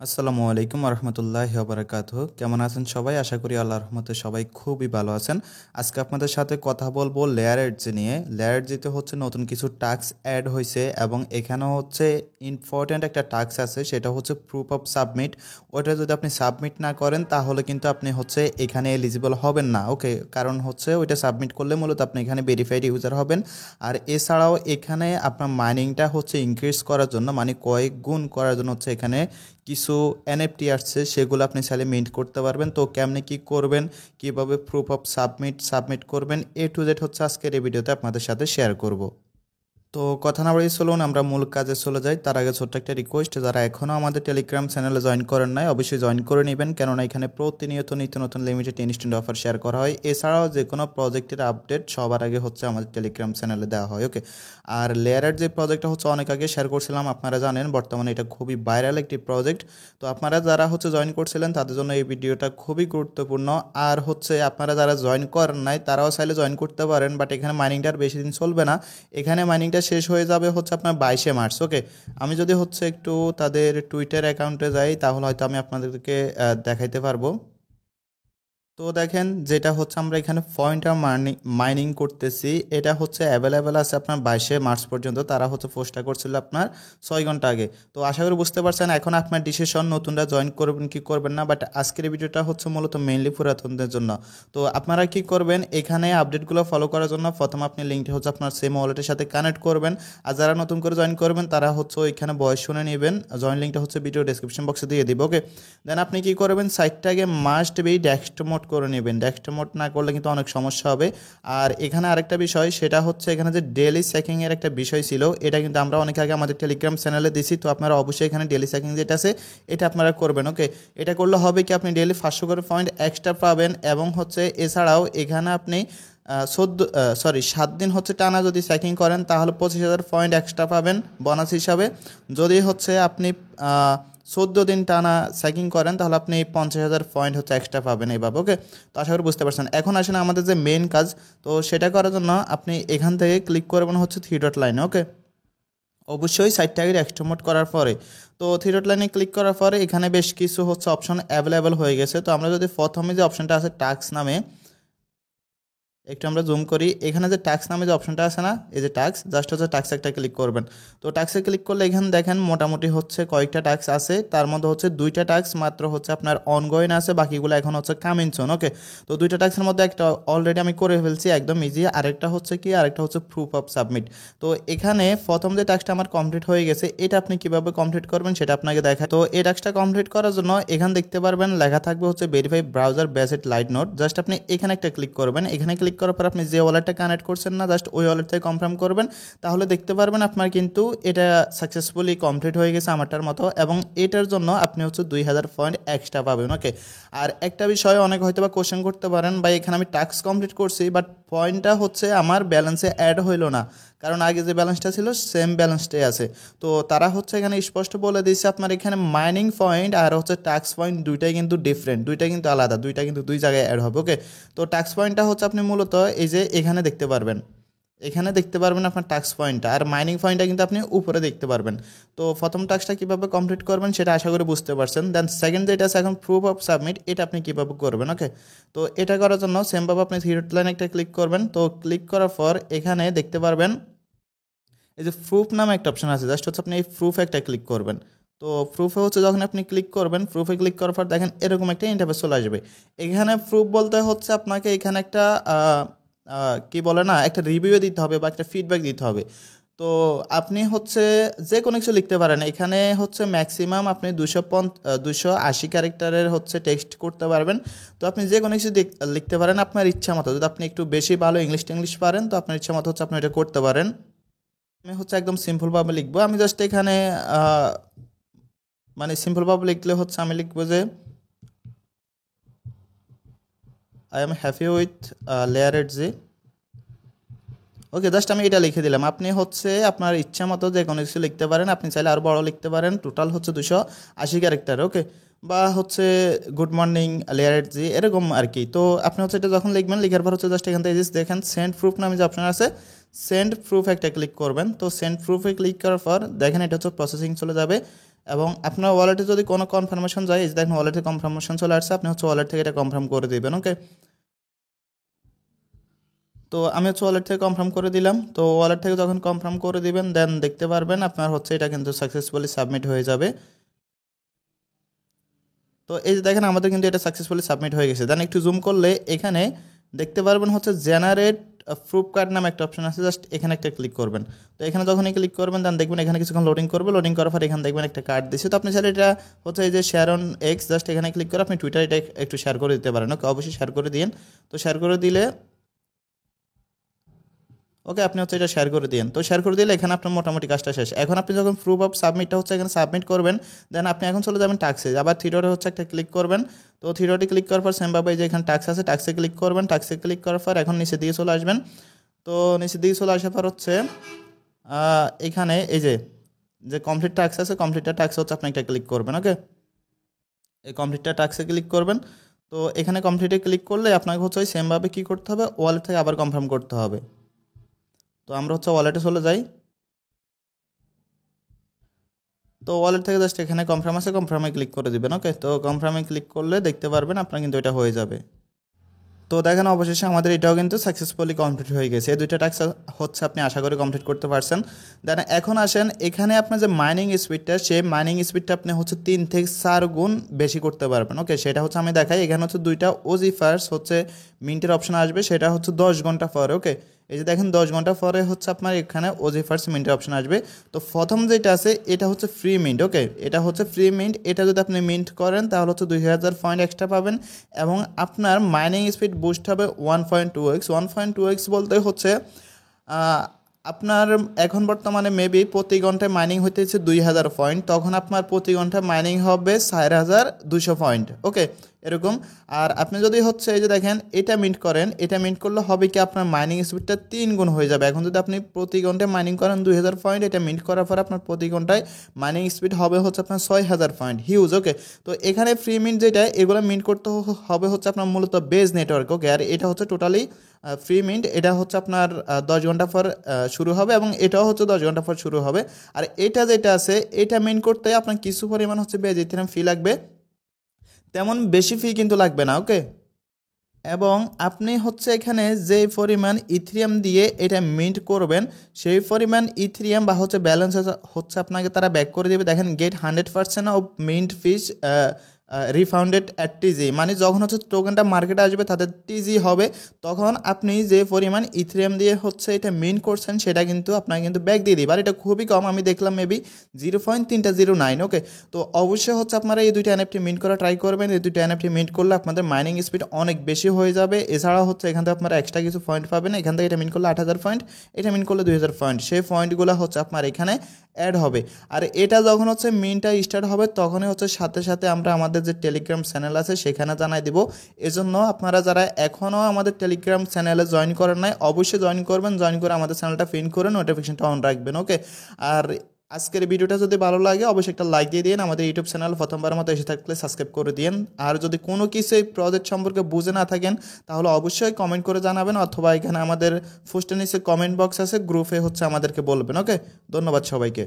আসসালামু আলাইকুম রহমতুল্লাহি ওবারাকাতুহু। কেমন আছেন সবাই? আশা করি আল্লাহর রহমতে সবাই খুবই ভালো আছেন। আজকে আপনাদের সাথে কথা বলবো লেয়ার এডজ নিয়ে। লেয়ার এডজে হচ্ছে নতুন কিছু টাস্ক অ্যাড হয়েছে এবং এখানে হচ্ছে ইম্পর্ট্যান্ট একটা টাস্ক আছে, সেটা হচ্ছে প্রুফ অফ সাবমিট। ওটা যদি আপনি সাবমিট না করেন তাহলে কিন্তু আপনি হচ্ছে এখানে এলিজিবল হবেন না। ওকে, কারণ হচ্ছে ওইটা সাবমিট করলে মূলত আপনি এখানে ভেরিফাইড ইউজার হবেন। আর এছাড়াও এখানে আপনার মাইনিংটা হচ্ছে ইনক্রিজ করার জন্য, মানে কয়েক গুণ করার জন্য হচ্ছে এখানে কিছু এনএফটি আসছে, সেগুলো আপনি চাইলে মিন্ট করতে পারবেন। তো কেমনে কি করবেন, কিভাবে প্রুফ অফ সাবমিট করবেন, A to Z হচ্ছে আজকের এই ভিডিওতে আপনাদের সাথে শেয়ার করব। তো কথা না বাড়িয়ে চলুন আমরা মূল কাজে চলে যাই। তার আগে ছোট্ট একটা রিকোয়েস্ট, যারা এখনও আমাদের টেলিগ্রাম চ্যানেলে জয়েন করেন নাই অবশ্যই জয়েন করে নেবেন, কেননা এখানে প্রতিনিয়ত নিত্য নতুন লিমিটেড ইনস্ট্যান্ট অফার শেয়ার করা হয়। এছাড়াও যে কোনো প্রজেক্টের আপডেট সবার আগে হচ্ছে আমাদের টেলিগ্রাম চ্যানেলে দেওয়া হয়। ওকে, আর লেয়ারের যে প্রজেক্টটা হচ্ছে অনেক আগে শেয়ার করছিলাম, আপনারা জানেন বর্তমানে এটা খুবই ভাইরাল একটি প্রজেক্ট। তো আপনারা যারা হচ্ছে জয়েন করছিলেন তাদের জন্য এই ভিডিওটা খুবই গুরুত্বপূর্ণ। আর হচ্ছে আপনারা যারা জয়েন করেন নাই তারাও চাইলে জয়েন করতে পারেন, বাট এখানে মাইনিংটা আর বেশি দিন চলবে না। এখানে মাইনিংটা শেষ হয়ে যাবে হচ্ছে আপনার 22শে মার্চ। ওকে, আমি যদি হচ্ছে একটু তাদের টুইটার অ্যাকাউন্টে যাই তাহলে হয়তো আমি আপনাদেরকে দেখাইতে পারবো। তো দেখেন, যেটা হচ্ছে আমরা এখানে পয়েন্টার মাইনিং করতেছি, এটা হচ্ছে অ্যাভেলেবেল আছে আপনার 22শে মার্চ পর্যন্ত। তারা হচ্ছে পোস্টটা করছিল আপনার 6 ঘন্টা আগে। তো আশা করি বুঝতে পারছেন এখন আপনার ডিসিশন নতুনরা জয়েন করবেন কি করবেন না। বাট আজকের এই ভিডিওটা হচ্ছে মূলত মেইনলি পুরাতনদের জন্য। তো আপনারা কি করবেন, এখানে আপডেটগুলো ফলো করার জন্য প্রথম আপনি লিঙ্কটি হচ্ছে আপনার সেম ওয়ালেটের সাথে কানেক্ট করবেন। আর যারা নতুন করে জয়েন করবেন তারা হচ্ছে ওইখানে ভয়েস শুনে নেবেন। জয়েন লিঙ্কটা হচ্ছে ভিডিও ডেসক্রিপশন বক্সে দিয়ে দিব। ওকে, দেন আপনি কি করবেন, সাইটটাকে মাস্ট বি ডেস্কটপ মোড করে নেবেন। ডেস্কটপ মোড না করলে কিন্তু অনেক সমস্যা হবে। আর এখানে আরেকটা বিষয়, সেটা হচ্ছে এখানে যে ডেলি চেকিংয়ের একটা বিষয় ছিল, এটা কিন্তু আমরা অনেক আগে আমাদের টেলিগ্রাম চ্যানেলে দিছি। তো আপনারা অবশ্যই এখানে ডেলি চেকিং যেটা আছে এটা আপনারা করবেন। ওকে, এটা করলে হবে কি, আপনি ডেলি 500 করে পয়েন্ট এক্সট্রা পাবেন। এবং হচ্ছে এছাড়াও এখানে আপনি 7 দিন হচ্ছে টানা যদি চেকিং করেন তাহলে 25,000 পয়েন্ট এক্সট্রা পাবেন বোনাস হিসাবে। যদি হচ্ছে আপনি 14 দিন টানা চেকিং করেন তাহলে আপনি 50,000 পয়েন্ট হচ্ছে এক্সট্রা পাবেন এইভাবে। ওকে, তো আশা করি বুঝতে পারছেন। এখন আসেন আমাদের যে মেন কাজ, তো সেটা করার জন্য আপনি এখান থেকে ক্লিক করবেন হচ্ছে 3 ডট লাইনে। ওকে, অবশ্যই সাইটটাকে এক্সট্রোমোট করার পরে, তো 3 ডট লাইনে ক্লিক করার পরে এখানে বেশ কিছু হচ্ছে অপশন অ্যাভেলেবেল হয়ে গেছে। তো আমরা যদি প্রথমে যে অপশনটা আছে টাস্ক নামে, একটু আমরা জুম করি, এখানে যে ট্যাক্স নামে যে অপশনটা আছে না, এই যে ট্যাক্স, জাস্ট হচ্ছে ট্যাক্সে একটা ক্লিক করবেন। তো ট্যাক্সে ক্লিক করলে এখানে দেখেন মোটামুটি হচ্ছে কয়েকটা ট্যাক্স আছে, তার মধ্যে হচ্ছে 2টা ট্যাক্স মাত্র হচ্ছে আপনার অনগোয়িং আছে, বাকিগুলো এখন হচ্ছে কামিং সুন। ওকে, তো 2টা ট্যাক্সের মধ্যে একটা অলরেডি আমি করে ফেলছি একদম ইজি, আরেকটা হচ্ছে কি, আরেকটা হচ্ছে প্রুফ অফ সাবমিট। তো এখানে প্রথম যে ট্যাক্সটা আমার কমপ্লিট হয়ে গেছে, এটা আপনি কিভাবে কমপ্লিট করবেন সেটা আপনাকে দেখায়। তো এই ট্যাক্সটা কমপ্লিট করার জন্য এখানে দেখতে পারবেন লেখা থাকবে হচ্ছে verify browser based light note. Just আপনি এখানে একটা ক্লিক করবেন। এখানে ক্লিক করার পর আপনি যে ওয়ালেটটা কানেক্ট করছেন না, জাস্ট ওই ওয়ালেট থেকে কনফার্ম করবেন। তাহলে দেখতে পারবেন আপনার কিন্তু এটা সাকসেসফুলি কমপ্লিট হয়ে গেছে আমারটার মতো। এবং এটার জন্য আপনি হচ্ছে 2,000 পয়েন্ট এক্সট্রা পাবেন। ওকে, আর একটা বিষয় অনেক হয়তো বা কোশ্চেন করতে পারেন, বা এখানে আমি টাস্ক কমপ্লিট করছি বাট পয়েন্টটা হচ্ছে আমার ব্যালেন্সে অ্যাড হইলো না, কারণ আগে যে ব্যালেন্সটা ছিল সেম ব্যালেন্সটাই আছে। তো তারা হচ্ছে এখানে স্পষ্ট বলে দিয়েছে আপনার এখানে মাইনিং পয়েন্ট আর হচ্ছে টাস্ক পয়েন্ট দুইটাই কিন্তু ডিফারেন্ট, দুইটা কিন্তু আলাদা, দুইটা কিন্তু দুই জায়গায় অ্যাড হবে। ওকে, তো টাস্ক পয়েন্টটা হচ্ছে আপনি মূলত এই যে এখানে দেখতে পারবেন, এখানে দেখতে পারবেন আপনার টাস্ক পয়েন্টটা, আর মাইনিং পয়েন্টটা কিন্তু আপনি উপরে দেখতে পারবেন। তো প্রথম টাস্কটা কীভাবে কমপ্লিট করবেন সেটা আশা করি বুঝতে পারছেন। দেন সেকেন্ড যেটা আছে এখন প্রুফ অফ সাবমিট, এটা আপনি কীভাবে করবেন। ওকে, তো এটা করার জন্য সেমভাবে আপনি থ্রি ডট লাইন একটা ক্লিক করবেন। তো ক্লিক করার পর এখানে দেখতে পারবেন এই যে প্রুফ নামে একটা অপশন আছে, জাস্ট হচ্ছে আপনি এই প্রুফে একটা ক্লিক করবেন। তো প্রুফে হচ্ছে যখন আপনি ক্লিক করবেন, প্রুফে ক্লিক করার পর দেখেন এরকম একটা ইন্টারফেস চলে আসবে। এখানে প্রুফ বলতে হচ্ছে আপনাকে এখানে একটা কি বলে না, একটা রিভিউ দিতে হবে বা একটা ফিডব্যাক দিতে হবে। তো আপনি হচ্ছে যে কোনো কিছু লিখতে পারেন। এখানে হচ্ছে ম্যাক্সিমাম আপনি 280 ক্যারেক্টারের হচ্ছে টেক্সট করতে পারবেন। তো আপনি যে কোনো কিছু লিখতে পারেন আপনার ইচ্ছা মতো। যদি আপনি একটু বেশি ভালো ইংলিশ পারেন তো আপনার ইচ্ছা মতো হচ্ছে আপনি এটা করতে পারেন। আমি হচ্ছে একদম সিম্পলভাবে লিখবো। আমি জাস্ট এখানে মানে সিম্পলভাবে লিখলে হচ্ছে আমি লিখবো যে I am happy with layer at G. Okay, just আমি এটা লিখে দিলাম। আপনি হচ্ছে আপনার ইচ্ছা মতো যে কোনো কিছু লিখতে পারেন, আপনি চাইলে আরও বড় লিখতে পারেন। টোটাল হচ্ছে 280 ক্যারেক্টার। ওকে, বা হচ্ছে গুড মর্নিং লেয়ার এট জি, এরকম আর কি। তো আপনি হচ্ছে এটা যখন লিখবেন, লিখার পর হচ্ছে জাস্ট এখান থেকে দেখেন সেন্ড প্রুফ নামে যে অপশন আছে, সেন্ড প্রুফ একটা ক্লিক করবেন। তো সেন্ড প্রুফে ক্লিক করার পর দেখেন এটা হচ্ছে প্রসেসিং চলে যাবে। এবং আপনার ওয়ালেটে যদি কোনো কনফার্মেশন যায়, এই যে দেখেন ওয়ালেটে কনফার্মেশন চলে আসছে, আপনি হচ্ছে ওয়ালেট থেকে এটা কনফার্ম করে দিবেন। ওকে, তো আমি হচ্ছে ওয়ালেট থেকে কনফার্ম করে দিলাম। তো ওয়ালেট থেকে যখন কনফার্ম করে দিবেন দেন দেখতে পারবেন আপনার হচ্ছে এটা কিন্তু সাকসেসফুলি সাবমিট হয়ে যাবে। তো এই যে দেখেন আমাদের কিন্তু এটা সাকসেসফুলি সাবমিট হয়ে গেছে। দেন একটু জুম করলে এখানে দেখতে পারবেন হচ্ছে জেনারেট প্রুফ কার্ড নামে একটা অপশন আছে, জাস্ট এখানে একটা ক্লিক করবেন। তো এখানে যখন ক্লিক করবেন দেন দেখবেন এখানে কিছুক্ষণ লোডিং করবে, লোডিং করার পর এখানে দেখবেন একটা কার্ড দিচ্ছে। তো আপনি চাইলে এটা হচ্ছে এই যে শেয়ার অন এক্স, জাস্ট এখানে ক্লিক করে আপনি টুইটার এটা একটু শেয়ার করে দিতে পারেন। ওকে, অবশ্যই শেয়ার করে দিন। তো শেয়ার করে দিলে ওকে, আপনি হচ্ছে এটা শেয়ার করে দিন। তো শেয়ার করে দিলে এখানে আপনার মোটামুটি কাজটা শেষ। এখন আপনি যখন প্রুফ অফ সাবমিটটা হচ্ছে এখানে সাবমিট করবেন, দেন আপনি এখন চলে যাবেন টাক্সে, আবার থ্রি ডটে হচ্ছে একটা ক্লিক করবেন। তো থ্রি ডটে ক্লিক করার পর সেমভাবে যে এখানে টাক্স আছে, টাক্সে ক্লিক করবেন। টাক্সে ক্লিক করার পর এখন নিচে দিয়ে চলে আসবেন। তো নিচে দিয়ে চলে আসার পর হচ্ছে এখানে এই যে যে কমপ্লিট টাক্স আছে, কমপ্লিটটা টাক্স হচ্ছে আপনি একটা ক্লিক করবেন। ওকে, এই কমপ্লিটটা টাক্সে ক্লিক করবেন। তো এখানে কমপ্লিটে ক্লিক করলে আপনাকে হচ্ছে ওই সেমভাবে কী করতে হবে, ওয়ালেট থেকে আবার কনফার্ম করতে হবে। তো আমরা হচ্ছে ওয়ালেটে চলে যাই। তো ওয়ালেট থেকে জাস্ট এখানে কনফার্ম আছে, কনফার্মে ক্লিক করে দিবেন। ওকে, তো কনফার্মে ক্লিক করলে দেখতে পারবেন আপনার কিন্তু এটা হয়ে যাবে। তো দেখেন অবশেষে আমাদের এটাও কিন্তু সাকসেসফুলি কমপ্লিট হয়ে গেছে। এই দুইটা টাস্ক হচ্ছে আপনি আশা করি কমপ্লিট করতে পারছেন। দেন এখন আসেন এখানে আপনার যে মাইনিং স্পিডটা, সেই মাইনিং স্পিডটা আপনি হচ্ছে 3 থেকে 4 গুণ বেশি করতে পারবেন। ওকে, সেটা হচ্ছে আমি দেখাই। এখানে হচ্ছে দুইটা ওজি ফার্স্ট হচ্ছে মিন্টের অপশন আসবে, সেটা হচ্ছে 10 ঘন্টা পরে। ওকে, এই যে দেখেন 10 ঘন্টা পরে হচ্ছে আপনার এখানে ওজি ফার্স্ট মিন্টের অপশন আসবে। তো প্রথম যেটা আছে এটা হচ্ছে ফ্রি মিন্ট। ওকে, এটা হচ্ছে ফ্রি মিন্ট। এটা যদি আপনি মিন্ট করেন তাহলে হচ্ছে 2000 পয়েন্ট এক্সট্রা পাবেন এবং আপনার মাইনিং স্পিড বুস্ট হবে 1.2x। 1.2x বলতে হচ্ছে আপনার এখন বর্তমানে মেবি প্রতি ঘন্টায় মাইনিং হইতেছে 2000 পয়েন্ট, তখন আপনার প্রতি ঘন্টায় মাইনিং হবে 4200 পয়েন্ট। ওকে, এরকম। আর আপনি যদি হচ্ছে এই যে দেখেন এটা মিন্ট করেন, এটা মিন্ট করলে হবে কি আপনার মাইনিং স্পিডটা 3 গুণ হয়ে যাবে। এখন যদি আপনি প্রতি ঘন্টায় মাইনিং করেন 2000 পয়েন্ট, এটা মিন্ট করার পর আপনার প্রতি ঘন্টায় মাইনিং স্পিড হবে হচ্ছে আপনার 6000 পয়েন্ট। হিউজ। ওকে, তো এখানে ফ্রি মিন্ট যেটা এগুলো মিন্ট করতে হবে হচ্ছে আপনার মূলত বেজ নেটওয়ার্ক। ওকে, আর এটা হচ্ছে টোটালি ফ্রি মিন্ট। এটা হচ্ছে আপনার 10 ঘন্টা পর শুরু হবে এবং এটাও হচ্ছে 10 ঘন্টা পর শুরু হবে। আর এটা যেটা আছে এটা মিন্ট করতে আপনার কিছু পরিমাণ হচ্ছে বেজ ইথেরিয়াম ফি লাগবে, তেমন বেশি ফি কিন্তু লাগবে না। ওকে, এবং আপনি হচ্ছে এখানে যে পরিমাণ ইথিরিয়াম দিয়ে এটা মিন্ট করবেন সেই পরিমাণ ইথিরিয়াম বা হচ্ছে ব্যালেন্স হচ্ছে আপনাকে তারা ব্যাক করে দেবে। দেখেন get 100% of mint fees refunded at TG, মানে যখন হচ্ছে টোকেনটা মার্কেটে আসবে তাদের টিজি হবে, তখন আপনি যে পরিমাণ ইথিরিয়াম দিয়ে হচ্ছে এটা মিন্ট করছেন সেটা কিন্তু আপনাকে কিন্তু ব্যাক দিয়ে দিবে। আর এটা খুবই কম, আমি দেখলাম মেবি 0.309। ওকে, তো অবশ্যই হচ্ছে আপনারা এই দুইটা এনএফটি মিন্ট করা ট্রাই করবেন। এই দুইটা এনএফটি মিন্ট করলে আপনাদের মাইনিং স্পিড অনেক বেশি হয়ে যাবে। এছাড়া হচ্ছে এখান থেকে আপনারা এক্সট্রা কিছু পয়েন্ট পাবেন। এখান থেকে এটা মিন্ট করলে 8000 পয়েন্ট, এটা মিন্ট করলে 2000 পয়েন্ট, সেই পয়েন্টগুলো হচ্ছে আপনার এখানে অ্যাড হবে। আর এটা যখন হচ্ছে মিন্টটা স্টার্ট হবে তখনই হচ্ছে সাথে সাথে আমরা আমাদের যে টেলিগ্রাম চ্যানেল আছে সেখানে জানাই দিব। এজন্য আপনারা যারা এখনও আমাদের টেলিগ্রাম চ্যানেলে জয়েন করেন নাই অবশ্যই জয়েন করবেন, জয়েন করে আমাদের চ্যানেলটা পিন করে নোটিফিকেশনটা অন রাখবেন। ওকে, আর আজকের ভিডিওটা যদি ভালো লাগে অবশ্যই একটা লাইক দিয়ে দিন। আমাদের ইউটিউব চ্যানেল প্রথমবার মতো এসে থাকলে সাবস্ক্রাইব করে দিন। আর যদি কোনো কিছু এই প্রজেক্ট সম্পর্কে বুঝে না থাকেন তাহলে অবশ্যই কমেন্ট করে জানাবেন, অথবা এখানে আমাদের পোস্টের নিচে কমেন্ট বক্স আছে, গ্রুপে হচ্ছে আমাদেরকে বলবেন। ওকে, ধন্যবাদ সবাইকে।